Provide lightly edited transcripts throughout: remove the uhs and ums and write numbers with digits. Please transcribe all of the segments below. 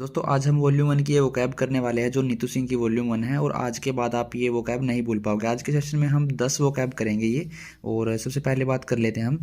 दोस्तों आज हम वॉल्यूम 1 की ये वोकैब करने वाले हैं जो नीतू सिंह की वॉल्यूम 1 है। और आज के बाद आप ये वोकैब नहीं भूल पाओगे। आज के सेशन में हम 10 वोकैब करेंगे ये। और सबसे पहले बात कर लेते हैं हम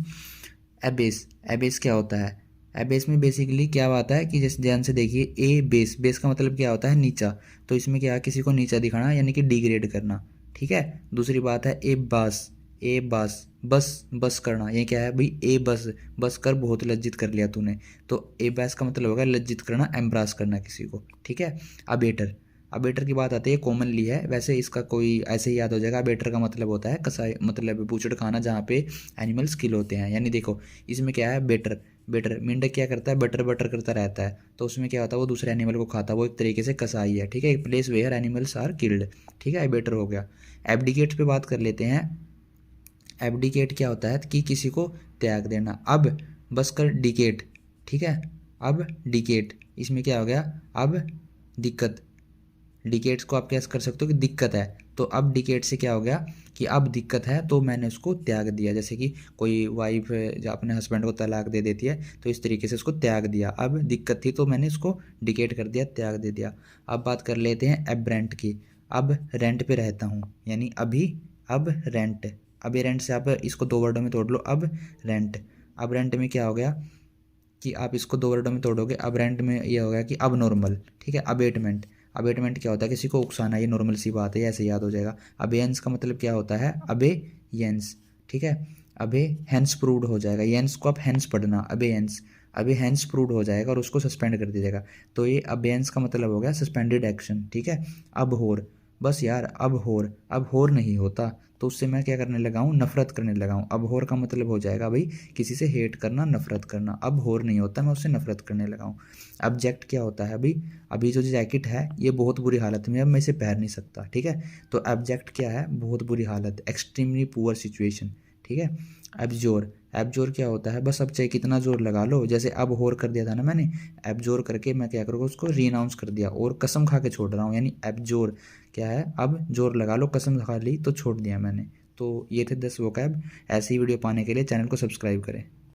एबेस। एबेस क्या होता है? एबेस में बेसिकली क्या बात है कि जैसे ध्यान से देखिए, ए बेस, बेस का मतलब क्या होता है? नीचा। तो इसमें क्या है, किसी को नीचा दिखाना यानी कि डिग्रेड करना। ठीक है। दूसरी बात है ए बास। ए बास, बस बस करना। ये क्या है भाई? ए बस, बस कर बहुत लज्जित कर लिया तूने। तो ए बैस का मतलब होगा लज्जित करना, एम्ब्रास करना किसी को। ठीक है। अबेटर, अबेटर की बात आती है, कॉमनली है वैसे, इसका कोई ऐसे ही याद हो जाएगा। अबेटर का मतलब होता है कसाई, मतलब बूचड़ खाना जहाँ पे एनिमल्स किल होते हैं। यानी देखो इसमें क्या है, बेटर। बेटर मेंढक क्या करता है? बटर बटर करता रहता है। तो उसमें क्या होता है, वो दूसरे एनिमल को खाता है। वो एक तरीके से कसाई है। ठीक है। एक place where animals are killed. ठीक है, बेटर हो गया। एब्डिकेट पे बात कर लेते हैं। एब्डिकेट क्या होता है कि किसी को त्याग देना। अब बस कर डिकेट। ठीक है। अब डिकेट, इसमें क्या हो गया? अब दिक्कत। डिकेट्स को आप कैसे कर सकते हो कि दिक्कत है। तो अब डिकेट से क्या हो गया कि अब दिक्कत है तो मैंने उसको त्याग दिया। जैसे कि कोई वाइफ जो अपने हस्बैंड को तलाक दे देती है, तो इस तरीके से उसको त्याग दिया। अब दिक्कत थी तो मैंने इसको डिकेट कर दिया, त्याग दे दिया। अब बात कर लेते हैं एब्रेंट की। अब रेंट पे रहता हूँ, यानी अभी। अब रेंट, अब ये रेंट से आप इसको दो वर्डों में तोड़ लो। अब रेंट, अब रेंट में क्या हो गया कि आप इसको दो वर्डों में तोड़ोगे। अब रेंट में ये हो गया कि अब नॉर्मल। ठीक है। अबेटमेंट, अबेटमेंट क्या होता है? किसी को उकसाना। ये नॉर्मल सी बात है, ऐसे याद हो जाएगा। अबेयंस का मतलब क्या होता है? अबे येंस। ठीक है। अबे हैंस प्रूव्ड हो जाएगा। येंस को आप हैंस पढ़ना, अबेयंस। अबे हैंस प्रूव्ड हो जाएगा और उसको सस्पेंड कर दिया जाएगा। तो ये अबेयंस का मतलब हो गया सस्पेंडेड एक्शन। ठीक है। अब होर, बस यार अब होर, अब होर नहीं होता तो उससे मैं क्या करने लगा हूँ? नफरत करने लगा हूँ। अब होर का मतलब हो जाएगा भाई किसी से हेट करना, नफरत करना। अब होर नहीं होता, मैं उससे नफरत करने लगा हूँ। ऑब्जेक्ट क्या होता है अभी? अभी जो जैकेट है ये बहुत बुरी हालत में है, अब मैं इसे पहन नहीं सकता। ठीक है। तो ऑब्जेक्ट क्या है? बहुत बुरी हालत, एक्सट्रीमली पुअर सिचुएशन। ठीक है। एब्जोर, एब्जोर क्या होता है? बस अब चाहे कितना जोर लगा लो, जैसे अब होर कर दिया था ना मैंने, एब्जोर करके मैं क्या करूँगा, उसको रीनाउंस कर दिया और कसम खा के छोड़ रहा हूँ। यानी एब्जोर क्या है? अब जोर लगा लो, कसम खा ली तो छोड़ दिया मैंने। तो ये थे 10 वोकैब। ऐसी वीडियो पाने के लिए चैनल को सब्सक्राइब करें।